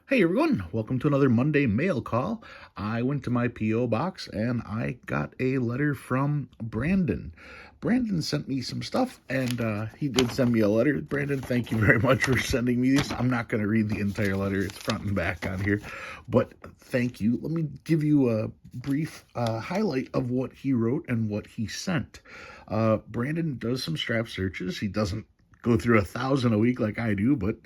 Hey everyone, welcome to another Monday mail call. I went to my P.O. box and I got a letter from Brandon. Brandon sent me some stuff and he did send me a letter. Brandon, thank you very much for sending me this. I'm not going to read the entire letter, it's front and back on here, but thank you. Let me give you a brief highlight of what he wrote and what he sent. Brandon does some strap searches. He doesn't go through 1,000 a week like I do, but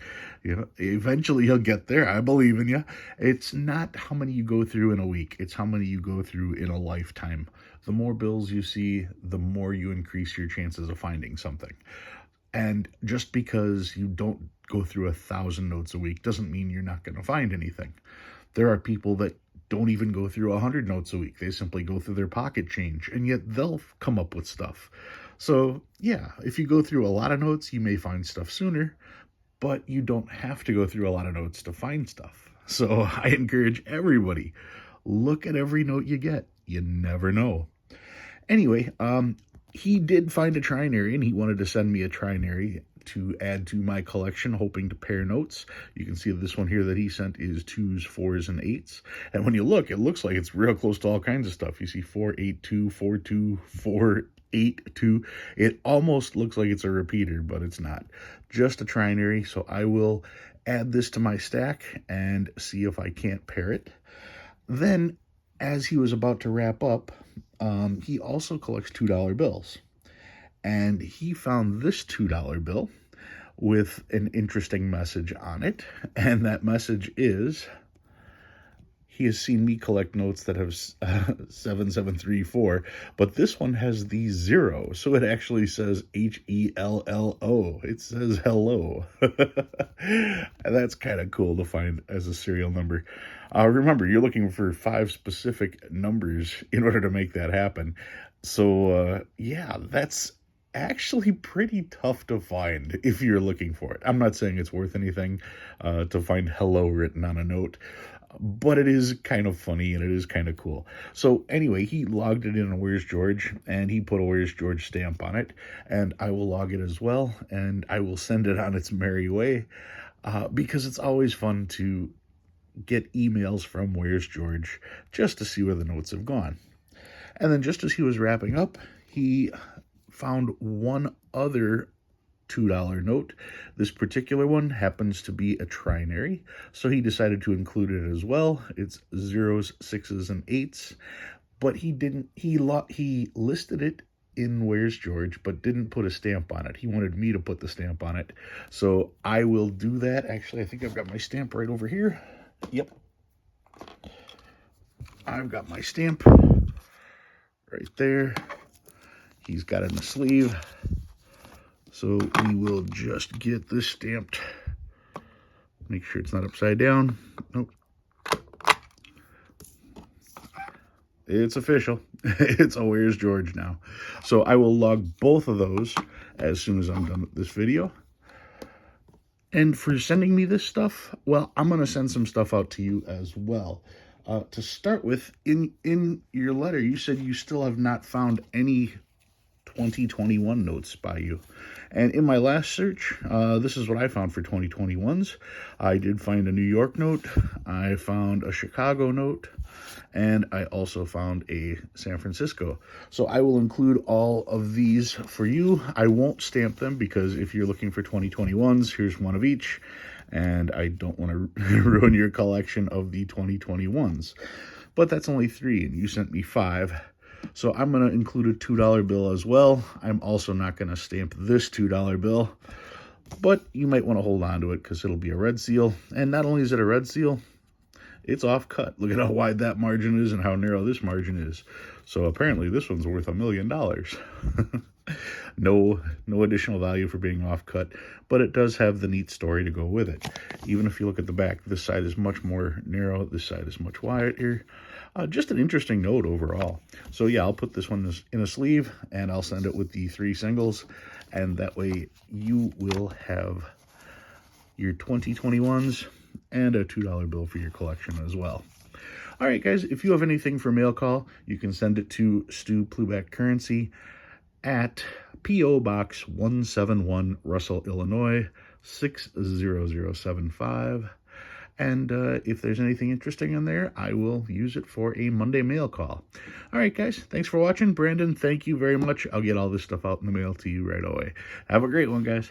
eventually he'll get there. I believe in you. It's not how many you go through in a week, it's how many you go through in a lifetime. The more bills you see, the more you increase your chances of finding something. And just because you don't go through 1,000 notes a week doesn't mean you're not going to find anything. There are people that don't even go through 100 notes a week. They simply go through their pocket change, and yet they'll come up with stuff. So, yeah, if you go through a lot of notes, you may find stuff sooner, but you don't have to go through a lot of notes to find stuff. So, I encourage everybody, look at every note you get. You never know. Anyway, he did find a trinary, and he wanted to send me a trinary to add to my collection, hoping to pair notes. You can see this one here that he sent is 2s, 4s, and 8s. And when you look, it looks like it's real close to all kinds of stuff. You see 4, 8, 2, 4, 2, 4, 8, 2. It almost looks like it's a repeater, but it's not. Just a trinary, so I will add this to my stack and see if I can't pair it. Then, as he was about to wrap up, he also collects $2 bills. And he found this $2 bill with an interesting message on it. And that message is, he has seen me collect notes that have 7734, but this one has the 0. So it actually says HELLO. It says hello. And that's kind of cool to find as a serial number. Remember, you're looking for 5 specific numbers in order to make that happen. So, yeah, that's actually pretty tough to find if you're looking for it. I'm not saying it's worth anything to find hello written on a note, but it is kind of funny and it is kind of cool. So anyway, he logged it in on Where's George, and he put a Where's George stamp on it, and I will log it as well, and I will send it on its merry way, because it's always fun to get emails from Where's George just to see where the notes have gone. And then just as he was wrapping up, he found one other $2 note. This particular one happens to be a trinary, so he decided to include it as well. It's 0s, 6s, and 8s, but he listed it in Where's George, but didn't put a stamp on it. He wanted me to put the stamp on it, so I will do that. Actually, I think I've got my stamp right over here. Yep, I've got my stamp right there. He's got it in the sleeve. So we will just get this stamped. Make sure it's not upside down. Nope. It's official. It's a Where's George now. So I will log both of those as soon as I'm done with this video. And for sending me this stuff, well, I'm going to send some stuff out to you as well. To start with, in your letter, you said you still have not found any 2021 notes by you. And in my last search, this is what I found for 2021s. I did find a New York note, I found a Chicago note, and I also found a San Francisco. So I will include all of these for you. I won't stamp them because if you're looking for 2021s, here's one of each, and I don't want to ruin your collection of the 2021s. But that's only 3, and you sent me 5. So I'm going to include a $2 bill as well. I'm also not going to stamp this $2 bill, but you might want to hold on to it because it'll be a red seal. And not only is it a red seal, it's off cut. Look at how wide that margin is and how narrow this margin is. So apparently this one's worth $1 million. No additional value for being off cut, but it does have the neat story to go with it. Even if you look at the back, this side is much more narrow, this side is much wider. Just an interesting note overall. So yeah, I'll put this one in a sleeve and I'll send it with the 3 singles, and that way you will have your 2021s and a $2 bill for your collection as well. All right, guys, if you have anything for mail call, you can send it to Stu Pluback Currency at P.O. Box 171, Russell, Illinois, 60075. And if there's anything interesting in there, I will use it for a Monday mail call. All right, guys. Thanks for watching. Brandon, thank you very much. I'll get all this stuff out in the mail to you right away. Have a great one, guys.